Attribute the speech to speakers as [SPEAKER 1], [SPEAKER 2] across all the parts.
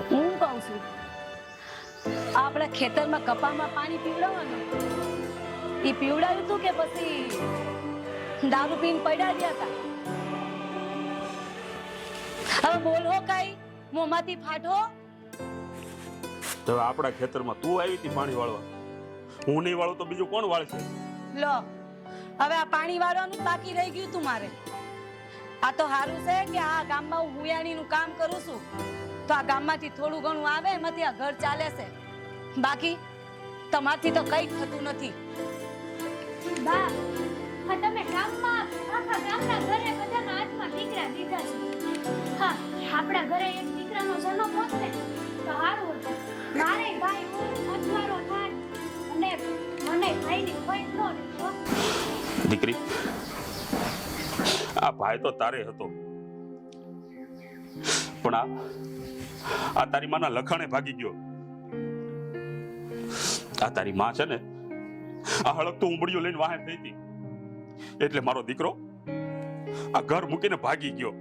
[SPEAKER 1] હું કહું છું આપણા ખેતરમાં કપામાં પાણી પીવડાવવાનું એ પીવડાવ્યું તું કે પછી દારૂ પીને પડ્યા રહ્યા હતા? હવે બોલો કઈ મોંમાંથી ફાટો.
[SPEAKER 2] તો આપણા ખેતરમાં તું આવી હતી પાણી વાળવા, હું નહીં વાળું તો બીજું કોણ વાળશે?
[SPEAKER 1] લો હવે આ પાણી વાળવાનું બાકી રહી ગયું તું મારે. આ તો સારું છે કે આ ગામમાં હું હુયાણીનું કામ કરું છું તો આ ગામમાંથી થોડું ઘણું આવે એમાંથી આ ઘર ચાલે છે. બાકી તમારથી તો કઈ થતું નથી.
[SPEAKER 3] બા હા તમે ગામમાં આખા ગામના ઘરે બધાના હાથમાં દીકરા દીધા છે. હા આપણા ઘરે એક દીકરાનો જન્મ હોત ને તો સારું હતું. મારે ભાઈ અથવારો થાય અને મને ભાઈની કોઈ ન રહેતો.
[SPEAKER 2] દીકરી, આ ભાઈ તો તારે હતો, પણ આ તારી માના લખાણે ભાગી ગયો. આ તારી માં છે ને આ હળકતો ઉંબડીઓ લઈને વાહે થઈ હતી એટલે મારો દીકરો આ ઘર મૂકીને ભાગી ગયો.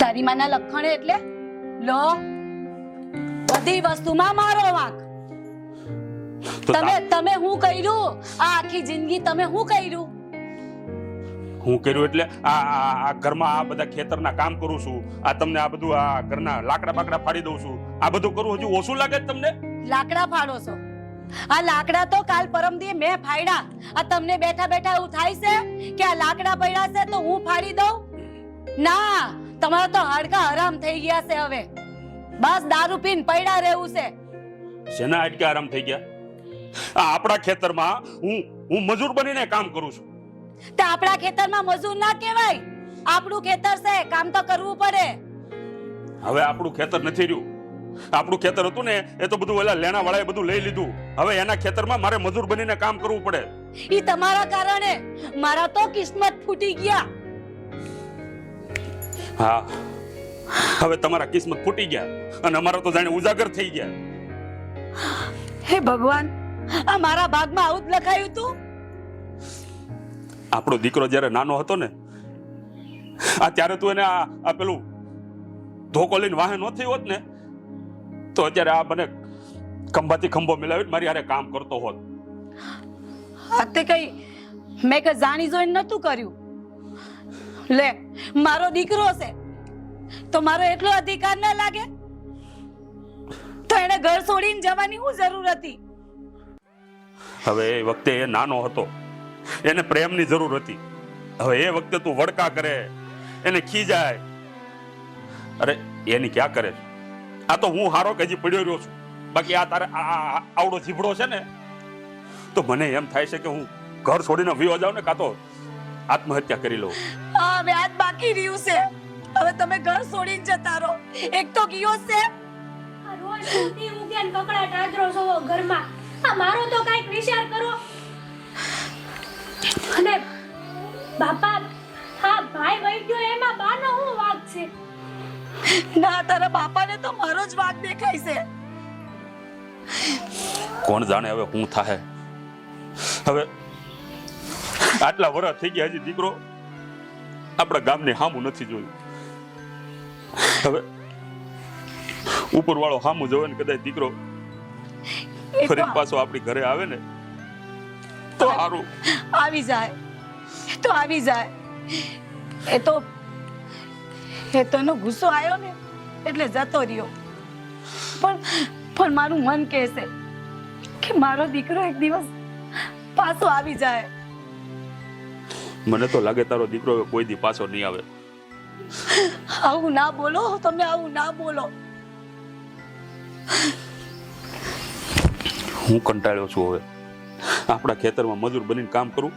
[SPEAKER 1] તારી માના લખણ એટલે લો બધી વસ્તુમાં મારો વાંક. તમે શું કર્યું આ આખી જિંદગી? તમે શું કર્યું?
[SPEAKER 2] હું કર્યું એટલે આ ઘરમાં આ બધા ખેતરના કામ કરું છું, આ તમને આ બધું આ ઘરના લાકડા બાકડા ફાડી દઉં છું, આ બધું કરું હજુ ઓછું લાગે છે તમને?
[SPEAKER 1] લાકડા ફાડો છો? આ લાકડા તો કાલ પરમ દી મેં ફાડ્યા. આ તમને બેઠા બેઠા એવું થાય છે કે આ લાકડા પડ્યા છે તો હું ફાડી દઉં? ના, તમારા તો હાડકા હરામ થઈ ગયા છે હવે. બસ દારૂ પીને પડ્યા રહેવું છે.
[SPEAKER 2] શેના હાડકા આરામ થઈ ગયા? આ આપણા ખેતરમાં હું મજૂર બનીને કામ કરું છું.
[SPEAKER 1] તે આપણા ખેતરમાં મજૂર ના કહેવાય. આપણું ખેતર છે, કામ તો કરવું પડે.
[SPEAKER 2] હવે આપણું ખેતર નથી રહ્યું. આપણું ખેતર હતું ને એ તો બધું ઓલા લેણા વાળાએ બધું લઈ લીધું. હવે એના ખેતરમાં મારે મજૂર બનીને કામ કરવું પડે.
[SPEAKER 1] ઈ તમારા કારણે. મારા તો કિસ્મત ફૂટી ગયા.
[SPEAKER 2] હા, હવે તમારા કિસ્મત ફૂટી ગયા અને અમારા તો જાણે ઉજાગર થઈ ગયા.
[SPEAKER 1] હે ભગવાન, આ મારા ભાગમાં આવું જ લખાયું તું?
[SPEAKER 2] આપણો દીકરો જ્યારે નાનો હતો ને આ ત્યારે તું એને આ પેલું ધોકો લઈને વાહે ન થઈ હોત ને તો અત્યારે આ મને ખંભાથી ખંભો મિલાવી મારી હારે કામ કરતો હોત.
[SPEAKER 1] આ તે કઈ મેં કે જાણી જોઈને નતું કર્યું. લે, મારો દીકરો છે તો મારો એટલો અધિકાર ના લાગે? તો એને ઘર છોડીને જવાની શું જરૂર હતી?
[SPEAKER 2] હવે એ વખતે એ નાનો હતો, એને પ્રેમની જરૂર હતી. હવે એ વખતે તું વડકા કરે, એને ખીજાય. અરે એની ક્યાં કરે? આ તો હું હારો કે હજી પડ્યો રહ્યો છું. બાકી આ તારે આવડો જીભડો છે ને તો મને એમ થાય છે કે હું ઘર છોડીને વિયો જાઉં ને કાં તો આત્મહત્યા કરી લઉં.
[SPEAKER 1] હા, વ્યાજ બાકી રહ્યું છે. હવે તમે ઘર છોડીને જતા રહો. એક તો ગયો છે.
[SPEAKER 3] આ રોજ ઊંધી ઊંઘે ને કકડાટ આદરો છો ઘરમાં. આ મારો તો કાઈક વિચાર કરો. અને બાપા હા ભાઈ વઈ ગયો એમાં બાનો શું વાંક છે?
[SPEAKER 1] ના, તારા બાપાને તો મારો જ વાંક દેખાય છે.
[SPEAKER 2] કોણ જાણે હવે હું થાય. હવે આટલા વર્ષ થઈ ગયા હજી દીકરો આપણા ગામની હામું નથી જોયું. હવે ઉપરવાળો હામું જોવે ને કદાચ દીકરો ફરી પાછો આપણી ઘરે આવે ને તો સારું.
[SPEAKER 1] આવી જાય તો આવી જાય. એ તો એનો ગુસ્સો આવ્યો ને એટલે જતો રહ્યો. પણ મારું મન કહે છે કે મારો દીકરો એક દિવસ પાછો આવી જાય.
[SPEAKER 2] મને તો લાગે તારો દીકરો હવે કોઈ દી પાછો નહીં આવે.
[SPEAKER 1] આવું ના બોલો તમે, આવું ના બોલો.
[SPEAKER 2] હું કંટાળ્યો છું. હવે આપણા ખેતરમાં મજૂર બનીને કામ કરું,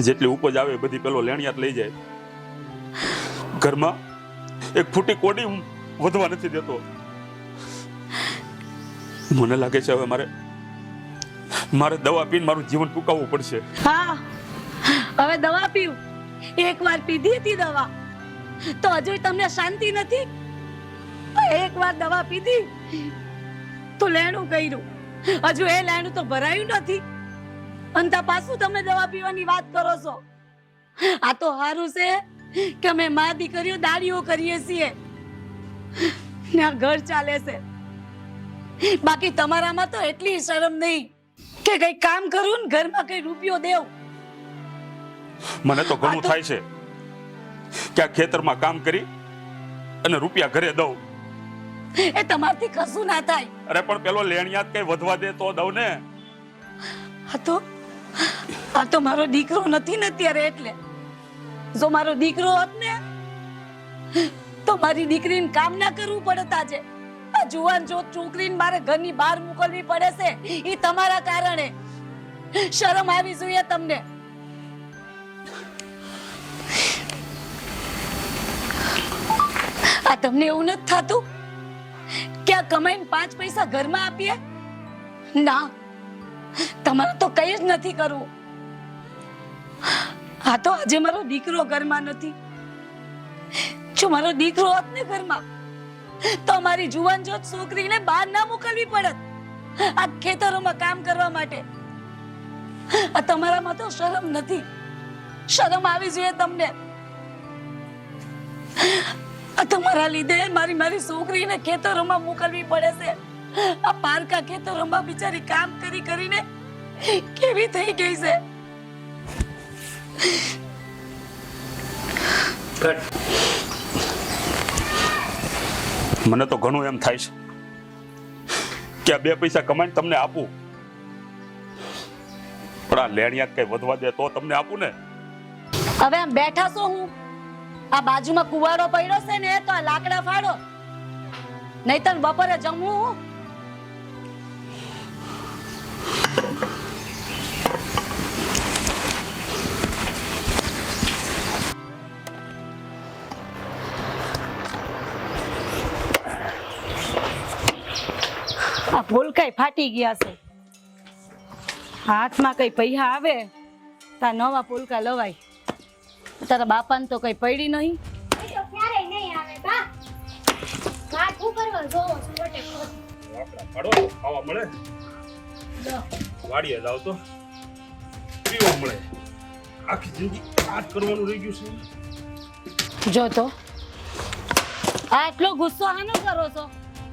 [SPEAKER 2] જેટલી ઉપજ આવે બધી પેલો લેણિયાત લઈ જાય. ઘરમાં એક ફૂટી કોડી વધવા નથી દેતો. મને લાગે છે હવે મારે દવા પીને મારું જીવન ટૂંકાવવું પડશે.
[SPEAKER 1] હા, હવે દવા પીવું. એકવાર પીધી હતી દવા તો હજુ તમને શાંતિ નથી? એકવાર દવા પીધી તો લેણું કર્યું, હજુ એ લેણું તો ભરાયું નથી. અંતા પાછું તમે દવા પીવાની વાત કરો છો. આ તો સારું છે કે અમે મા દીકરીઓ દાડીઓ કરીએ છીએ ને આ ઘર ચાલે છે. બાકી તમારામાં તો એટલી શરમ નહીં કે કઈ કામ કરું ને ઘરમાં કઈ રૂપિયો દેવ.
[SPEAKER 2] મને તો ઘણું થાય છે કે આ ખેતરમાં કામ કરી અને રૂપિયા ઘરે દઉં.
[SPEAKER 1] એ તમારથી કશું ના થાય.
[SPEAKER 2] અરે પણ પેલો લેણિયાત કઈ વધવા દે તો દઉં ને.
[SPEAKER 1] આ તો મારો દીકરો નથી ને અત્યારે, એટલે જો મારો દીકરો હોત ને તો મારી દીકરીને કામ ના કરવું પડત. આજે આ જુવાન જો છોકરીને મારે ઘરની બહાર મોકલવી પડે છે એ તમારા કારણે. શરમ આવી જોઈએ તમને. આ તમને એવું નથી થતું કે આ કમાઈને 5 પૈસા ઘરમાં આપીએ? ના, તમારે તો કઈ જ નથી કરવું. આ તો આજે મારો દીકરો ઘરમાં નથી. જો મારો દીકરો હોત ને ઘરમાં તો મારી જુવાન જોત છોકરીને બહાર ના મોકલવી પડત આ ખેતરોમાં કામ કરવા માટે. આ તમારામાં તો શરમ નથી. શરમ આવી જોઈએ તમને. આ તમારા લીધે મારી છોકરીને ખેતરોમાં મોકલવી પડે છે. આ પારકા ખેતરોમાં બિચારી કામ કરી કરીને કેવી થઈ ગઈ છે.
[SPEAKER 2] મને તો ઘણું એમ થાય છે કે આ 2 પૈસા કમાઈને તમને આપું, પણ આ લેણિયાત કઈ વધવા દે તો તમને આપું ને.
[SPEAKER 1] હવે આમ બેઠા છો હું આ બાજુમાં કુવાડો પડ્યો છે ને તો આ લાકડા ફાડો, નહીતર બપોરે જમવું. આ ફૂલકાઈ ફાટી ગયા છે. હાથમાં કઈ પૈસા આવે તા નવા ફૂલકા લવાય. તારા બાપાને તો કઈ પડી નહીં.
[SPEAKER 3] એ તો ક્યારેય નહીં આવે બા. વાત ઉપર જોવો છો વટે ખોટ.
[SPEAKER 2] આપડા પાડો ખાવા મળે, વાડીએ જાવ તો પીવા મળે. આખી જિંદગી આ જ કરવાનું રહી ગયું છે.
[SPEAKER 1] જો તો આટલો ગુસ્સો આનો કરો છો?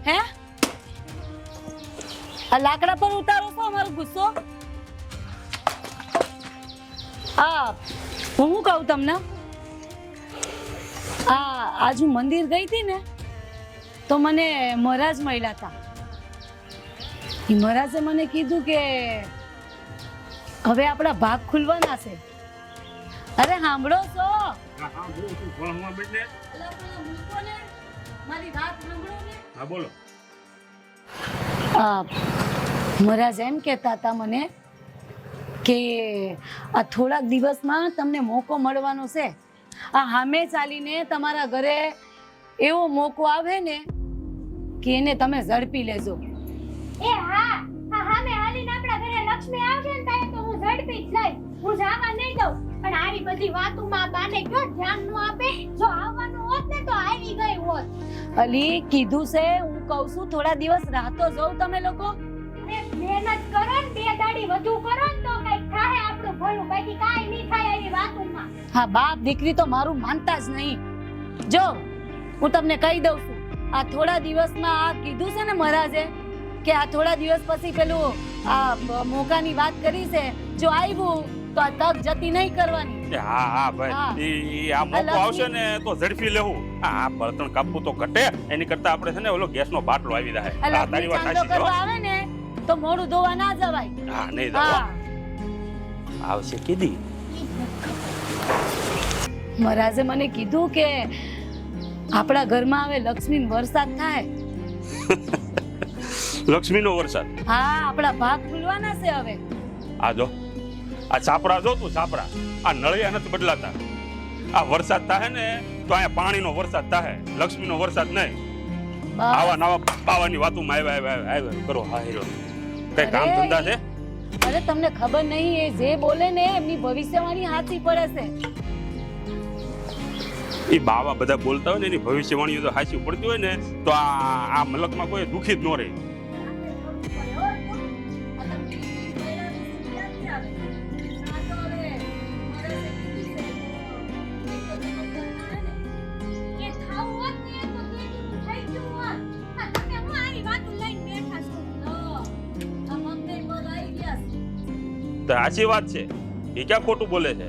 [SPEAKER 1] હે, આ લાકડા પર ઉતારો છો અમારો ગુસ્સો? હું શું કહું તમને, આજ હું મંદિર ગઈ હતી ને તો મને મહારાજ મળ્યા હતા. એ મહારાજે મને કીધું કે હવે આપણા ભાગ ખુલવાના છે. અરે સાંભળો છો? મારી વાત સાંભળો ને.
[SPEAKER 2] હા બોલો.
[SPEAKER 1] મહારાજ એમ કહેતા હતા મને કે આ થોડાક દિવસમાં તમને મોકો મળવાનો છે. આ સામે ચાલીને તમારા ઘરે એવો મોકો આવે ને કે એને તમે ઝડપી લેજો.
[SPEAKER 3] એ હા, આ હામે હાલીને આપણા ઘરે લક્ષ્મી આવશે ને ત્યારે તો હું ઝડપી જ લઈશ. હું જવા નહીં દઉં. પણ આરી બધી વાતોમાં બાને કયો ધ્યાન ન આપે. જો આવવાનું હોત ને તો આવી ગઈ હોત.
[SPEAKER 1] અલી કીધું છે, હું કહું છું થોડા દિવસ રાહતો જોઉં. તમે લોકો
[SPEAKER 3] અરે મહેનત કરો ને 2 દાડી વધુ કરો ને તો કઈક થાય આપણું ભલું. બાકી કાઈ નહીં થાય આવી વાતોમાં.
[SPEAKER 1] હા, બાપ દીકરી તો મારું માનતા જ નહીં. જો હું તમને કહી દઉં છું, આ થોડા દિવસમાં આ કીધું છે ને મહારાજે કે આ થોડા દિવસ પછી પેલું આ મોકાની વાત કરી છે. જો આવ્યું તો આ તક જતી નહીં કરવાની.
[SPEAKER 2] હા હા ભાઈ, ઈ આ મોકો આવશે ને તો ઝડપી લેવું. આ બળતણ કાપવું તો ઘટે, એની કરતા આપણે છે ને ઓલો ગેસનો બાટલો આવી જાય. આ તારી વાત સાચી છે.
[SPEAKER 1] કરવા આવે ને તો મોઢું ધોવા ના જવાય.
[SPEAKER 2] હા, નહીં જવા. આવશે કીધી.
[SPEAKER 1] મહારાજે મને કીધું કે આપણા ઘરમાં હવે લક્ષ્મીનો વરસાદ થાય.
[SPEAKER 2] લક્ષ્મીનો વરસાદ?
[SPEAKER 1] હા, આપણા ભાગ ખુલવાના છે હવે.
[SPEAKER 2] આ જો આ છાપરા જો તું, છાપરા આ નળિયા નથી બદલાતા. આ વરસાદ થાય ને તો અહીંયા પાણીનો વરસાદ થાય, લક્ષ્મીનો વરસાદ નહીં. આવા નવા પાવાની વાતોમાં આવ્યા કરો. હા હીરો, કઈ કામ ધંધા છે?
[SPEAKER 1] અરે તમને ખબર નહીં, એ જે બોલે ને એમની ભવિષ્યવાણી સાચી પડે છે.
[SPEAKER 2] એ બાવા બધા બોલતા હોય ને એની ભવિષ્યવાણીઓ તો સાચી પડતી હોય ને તો આ મલકમાં કોઈ દુખી જ ન રહે. તો સાચી વાત છે, એ ક્યાં ખોટું બોલે છે?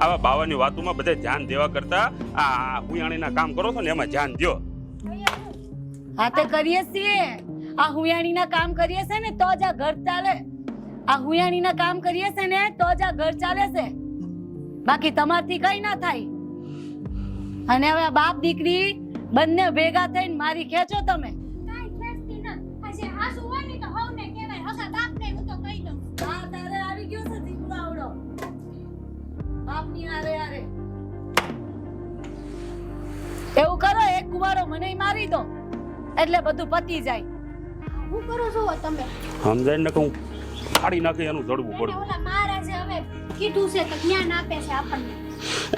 [SPEAKER 2] આવા બાવાની વાતોમાં બધે ધ્યાન દેવા કરતા આ હુયાણીના કામ કરો છો ને એમાં ધ્યાન દ્યો.
[SPEAKER 1] હા તે કરીએ છીએ, આ હુયાણીના કામ કરીએ છે ને તો જ આ ઘર ચાલે. આ હુયાણીના કામ કરીએ છે ને તો જ આ ઘર ચાલે છે, બાકી તમારથી કઈ ના થાય. અને હવે આ બાપ દીકરી બંને ભેગા થઈને મારી ખેંચો તમે.
[SPEAKER 3] કાઈ ખેંચતી ન. આજે હાસુ હોય ને તો હવને કહેવાય, હસા બાપને હું તો કહી દઉં.
[SPEAKER 1] હા તારે આવી ગયો છે દીકરો આવડો બાપની હારે હારે. એવું કરો, એક કુવારો મને મારી દો એટલે બધું પતી જાય.
[SPEAKER 3] હું કરો છો તમે?
[SPEAKER 2] સમજાય ને કે હું ફાડી નાખી એનું જડવું
[SPEAKER 3] એને
[SPEAKER 2] પડ્યું.
[SPEAKER 3] ઓલા મહારાજે હવે કીધું છે તો જ્ઞાન આપે છે આપણને.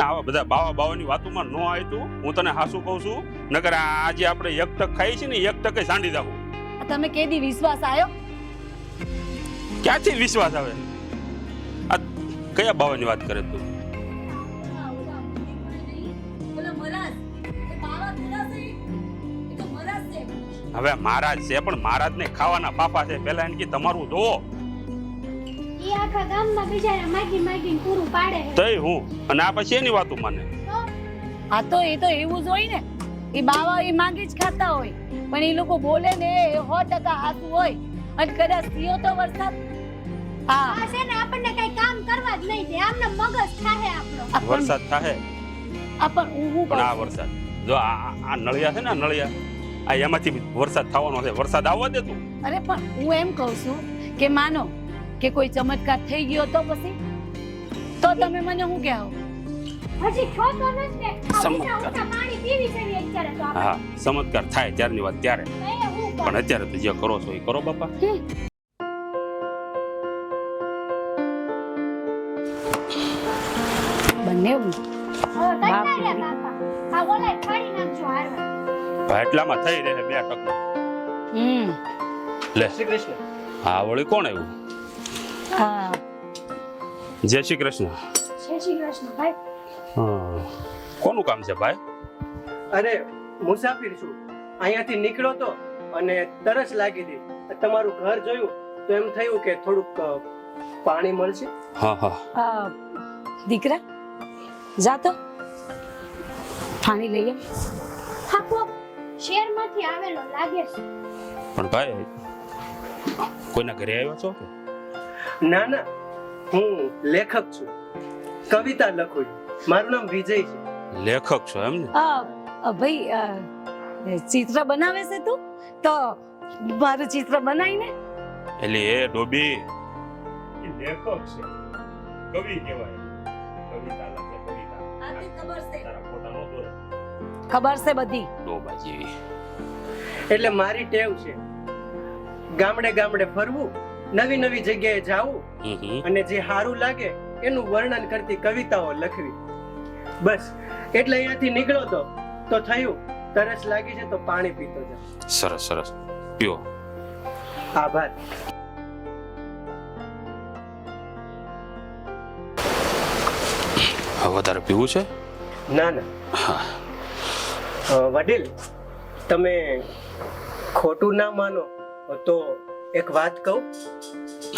[SPEAKER 2] આવા બધા બાવાની વાતોમાં ન આવ્યું. હું તને હાસું કહું છું, નકર આજે આપણે એક ટક ખાઈ છે ને એક ટકે સાંડી જાવ.
[SPEAKER 1] આ તમે કેદી વિશ્વાસ આવ્યો?
[SPEAKER 2] ક્યાંથી વિશ્વાસ આવે? આ કયા બાવાની વાત કરે તું? હવે મહારાજ છે પણ મહારાજ ને ખાવાના પાપા છે. પેલા એને કે તમારું જોવો
[SPEAKER 3] ઈ આખા ગામમાં બિચારા માગી માગીને પૂરું પાડે છે.
[SPEAKER 2] તઈ હું અને આ પછી એની વાતો માને.
[SPEAKER 3] તો
[SPEAKER 1] આ તો એ તો એવું જ હોય ને, એ બાવા એ માંગી જ ખાતા હોય, પણ એ લોકો બોલે ને એ 100% હાચું હોય. અને કદાચ થયો તો વરસાદ. હા
[SPEAKER 3] આ છે ને આપણને કઈ કામ કરવા જ નહીં દે, આમને મગજ થાહે આપણો.
[SPEAKER 2] વરસાદ થાય
[SPEAKER 1] હું
[SPEAKER 2] પણ આ વરસાદ જો આ નળિયા છે ને, આ નળિયા આ એમાંથી વરસાદ થવાનો છે. વરસાદ આવવા દે તું.
[SPEAKER 1] અરે પણ હું એમ કહું છું કે માનો કે કોઈ ચમત્કાર થઈ ગયો તો પછી તો તમે મને શું કહેવો?
[SPEAKER 3] હજી છો તો નથી ને. આ
[SPEAKER 2] ચમત્કાર.
[SPEAKER 3] ઊંચા ઊંચા પાણી પીવી છે ને અત્યારે તો આપણે.
[SPEAKER 2] હા, ચમત્કાર થાય ત્યારની વાત ત્યારે,
[SPEAKER 3] તો એ હું કરું.
[SPEAKER 2] પણ અત્યારે તો જે કરો છો એ કરો બાપા.
[SPEAKER 1] બંને
[SPEAKER 3] હવે કંટાળ્યા બાપા. આ ઓલાય ફાડી નાખજો હારવા.
[SPEAKER 2] ભાટલામાં થઈ રહે 2 ટક. લે
[SPEAKER 4] શ્રી કૃષ્ણ.
[SPEAKER 2] હા, વળી કોણ આવ્યું?
[SPEAKER 1] હા
[SPEAKER 2] જય શ્રી કૃષ્ણ.
[SPEAKER 3] જય શ્રી કૃષ્ણ ભાઈ.
[SPEAKER 2] હા, કોનું કામ છે ભાઈ?
[SPEAKER 4] અરે મુસાફિર છું, અહીંયાથી નીકળ્યો તો અને તરસ લાગી હતી. તમારું ઘર જોયું તો એમ થયું કે થોડુંક પાણી મળશે.
[SPEAKER 2] હા હા,
[SPEAKER 1] દીકરા જા તો પાણી લઈએ.
[SPEAKER 3] હા કોક શહેરમાંથી આવેલો લાગે છે.
[SPEAKER 2] પણ ભાઈ કોઈના ઘરે આવ્યા છો કે?
[SPEAKER 4] ના ના, હું લેખક છું, કવિતા લખું છું. મારું નામ વિજય છે.
[SPEAKER 2] લેખક છો એમ ને?
[SPEAKER 1] ભાઈ ચિત્ર બનાવે છે તું? તો મારું ચિત્ર બનાવીને.
[SPEAKER 2] એટલે એ ડોબી એ લેખક છે, કવિ કહેવાય. કવિતા લખે, કવિતા.
[SPEAKER 1] ખબર છે,
[SPEAKER 2] તારા ફોટા નો દોરે
[SPEAKER 1] ખબર છે બધી.
[SPEAKER 2] ડોબા જેવી.
[SPEAKER 4] એટલે મારી ટેવ છે ગામડે ગામડે ફરવું, નવી નવી જગ્યાએ જાવું અને જે સારું લાગે એનું વર્ણન કરતી કવિતાઓ લખવી. બસ એટલે અહીંયાથી નીકળ્યો તો થયું તરસ લાગી છે તો પાણી પીતો જા.
[SPEAKER 2] સરસ સરસ, પીઓ.
[SPEAKER 4] આભાર.
[SPEAKER 2] વધારે પીવું છે?
[SPEAKER 4] ના ના,
[SPEAKER 2] હા.
[SPEAKER 4] વડીલ તમે ખોટું ના માનો તો એક વાત કહું.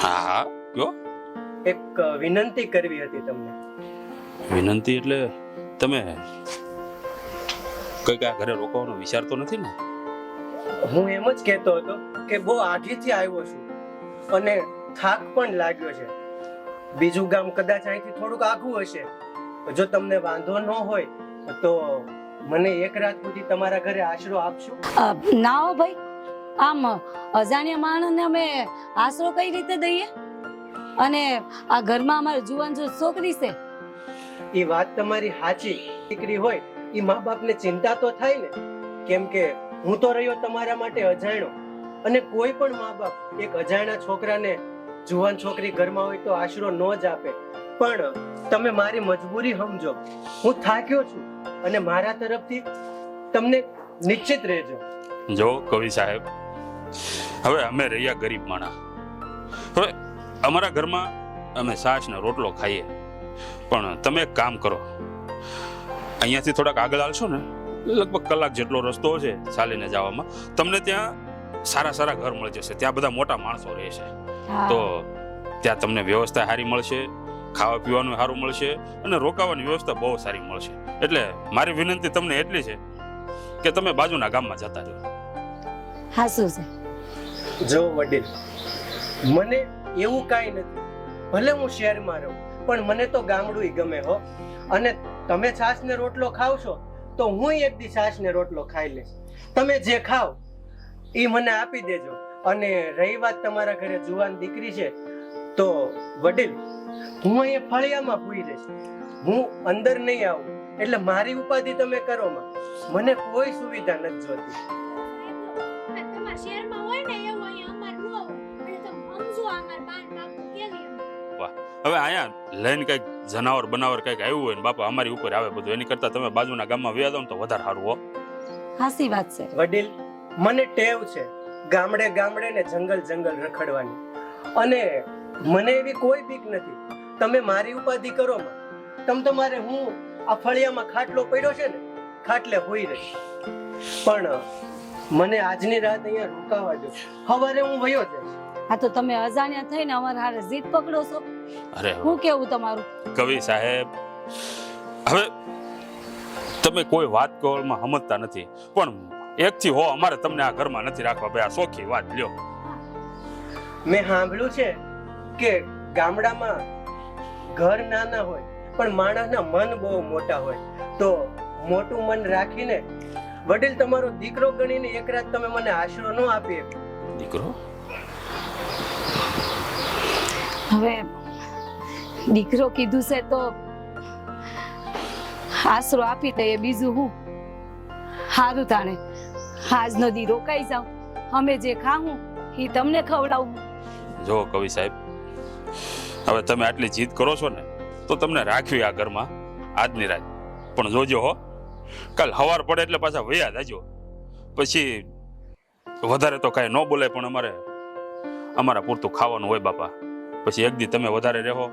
[SPEAKER 2] હા હા, કયો.
[SPEAKER 4] એક વિનંતી કરવી હતી તમને.
[SPEAKER 2] વિનંતી એટલે તમે કઈક આ ઘરે રોકવાનો વિચાર તો નથી ને?
[SPEAKER 4] હું એમ જ કહેતો હતો કે બહુ આઘીથી આવ્યો છું અને થાક પણ લાગ્યો છે. બીજું ગામ કદાચ અહીંથી થોડુંક આઘું હશે. જો તમને વાંધો ન હોય તો મને એક રાત સુધી તમારા ઘરે આશરો આપશો?
[SPEAKER 1] ના હો ભાઈ, આમ અજાણ્યા માણસને અમે આશરો કઈ રીતે દઈએ? અને આ ઘરમાં અમારી જુવાન જો છોકરી છે.
[SPEAKER 4] એ વાત તમારી સાચી. દીકરી હોય એ મા બાપને ચિંતા તો થાય ને, કેમ કે હું તો રહ્યો તમારા માટે અજાણ્યો અને કોઈ પણ મા બાપ એક અજાણ્યા છોકરાને, જુવાન છોકરી ઘરમાં હોય તો આશરો ન જ આપે. પણ તમે મારી મજબૂરી સમજો. હું થાક્યો છું અને મારા તરફથી તમને નિશ્ચિત રહેજો.
[SPEAKER 2] જો કવિ સાહેબ, હવે અમે રહ્યા ગરીબ માણસ. હવે અમારા ઘરમાં અમે છાશ ને રોટલો ખાઈએ, પણ તમે એક કામ કરો, અહીંયાથી થોડાક આગળ આવશો ને, લગભગ કલાક જેટલો રસ્તો છે ચાલીને જવામાં, તમને ત્યાં સારા સારા ઘર મળી જશે. ત્યાં બધા મોટા માણસો રહે છે. તો ત્યાં તમને વ્યવસ્થા સારી મળશે, ખાવા પીવાનું સારું મળશે અને રોકાવાની વ્યવસ્થા બહુ સારી મળશે. એટલે મારી વિનંતી તમને એટલી છે કે તમે બાજુના ગામમાં જતા રહો.
[SPEAKER 1] હા શું છે?
[SPEAKER 4] જો વડીલ, મને એવું કાંઈ નથી, ભલે હું શહેરમાં રહું પણ મને તો ગામડું ગમે હો. અને તમે છાશ ને રોટલો ખાવ છો તો હું એક દી છાશ ને રોટલો ખાઈ લઈશ. તમે જે ખાવ એ મને આપી દેજો. અને રહી વાત તમારા ઘરે જુવાન દીકરી છે તો વડીલ, હું અહીંયા ફળિયામાં પૂરી રહીશ, હું અંદર નહીં આવું. એટલે મારી ઉપાધિ તમે કરો માં, મને કોઈ સુવિધા નથી જોતી.
[SPEAKER 3] તમારા શહેરમાં હોય ને એવું અહીંયા અમાર ન હોય. એટલે તમે સમજો અમાર બાન બાપુ કેવી એમ.
[SPEAKER 2] હવે અહીંયા લઈને કંઈક જનાવર બનાવર કંઈક આવ્યું હોય ને બાપા અમારી ઉપર આવે બધું, એની કરતાં તમે બાજુના ગામમાં વ્યા દો ને તો વધારે સારું હો.
[SPEAKER 1] હાસી વાત છે.
[SPEAKER 4] વડીલ, મને ટેવ છે ગામડે ગામડે ને જંગલ જંગલ રખડવાની, અને મને એવી કોઈ બીક નથી. તમે મારી ઉપાધિ કરો માં, તમ તમારે હું આ ફળિયામાં ખાટલો પડ્યો છે ને ખાટલે હોઈ રહી. પણ મને આજની રાત અહીંયા રોકાવા દો, સવારે હું વયો જઈશ.
[SPEAKER 1] આ તો તમે અજાણ્યા થઈને અમારા હારે જીદ પકડો છો.
[SPEAKER 2] અરે
[SPEAKER 1] હું કેવું તમારું?
[SPEAKER 2] કવિ સાહેબ, હવે તમે કોઈ વાત કહેવામાં સમજતા નથી, પણ એકથી હો અમારે તમને આ ઘરમાં નથી રાખવા. ભાઈ આ સોખી વાત લ્યો.
[SPEAKER 4] મેં સાંભળ્યું છે કે ગામડામાં ઘર નાના હોય પણ માણસના મન બહુ મોટા હોય. તો મોટું મન રાખીને વડીલ તમારો દીકરો ગણીને એક રાત તમે મને આશરો ન આપી.
[SPEAKER 2] દીકરો?
[SPEAKER 1] હવે દીકરો કીધું છે તો આશરો આપી દઈએ, બીજું હું. હારું તાણે આજનો દી રોકાઈ જાવ, અમે જે ખાવું એ તમને ખવડાવું.
[SPEAKER 2] જો કવિ સાહેબ, હવે તમે આટલી જીદ કરો છો ને તો તમને રાખવી આ ઘરમાં આજની રાત. પણ જોજો હો, કાલ સવાર પડે એટલે પાછા વયા જાજો. પછી વધારે તો કાંઈ ન બોલાય, પણ અમારા પૂરતું ખાવાનું હોય બાપા. પછી એક દી તમે વધારે રહો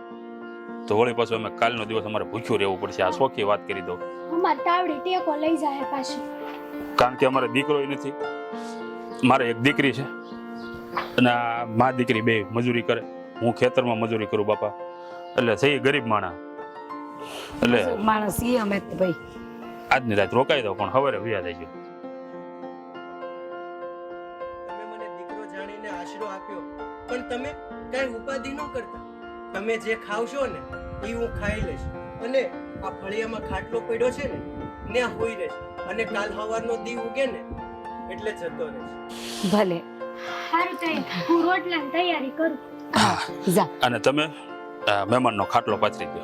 [SPEAKER 2] તો વળી પાછું અમે કાલનો દિવસ અમારે ભૂખ્યું રહેવું પડશે. આ શોખી વાત કરી દો.
[SPEAKER 3] અમાર તાવડી ટેકો લઈ જાય પાછી.
[SPEAKER 2] કારણ કે અમારે દીકરો નથી, મારે એક દીકરી છે અને આ મા દીકરી બે મજૂરી કરે. હું ખેતરમાં મજૂરી કરું બાપા, એટલે થઈ ગરીબ માણસ. એટલે
[SPEAKER 1] માણસ ઈ અમે તો ભાઈ
[SPEAKER 2] આજની રાત રોકાઈ દો, પણ સવારે વ્યા જજો.
[SPEAKER 4] તમે મને દીકરો જાણીને આશરો આપ્યો, પણ તમે કઈ ઉપાધિ ન કરતા. તમે જે ખાવશો ને એ હું ખાઈ લઈશ. અને આ ફળિયામાં ખાટલો પડ્યો છે ને ત્યાં હોઈ રહીશ. અને કાલ સવારનો દી ઉગે ને એટલે જતો રહીશ.
[SPEAKER 1] ભલે.
[SPEAKER 3] સારું થાય, હું રોટલાની તૈયારી કરું.
[SPEAKER 1] જા.
[SPEAKER 2] અને તમે મહેમાનનો ખાટલો પાથરી દો.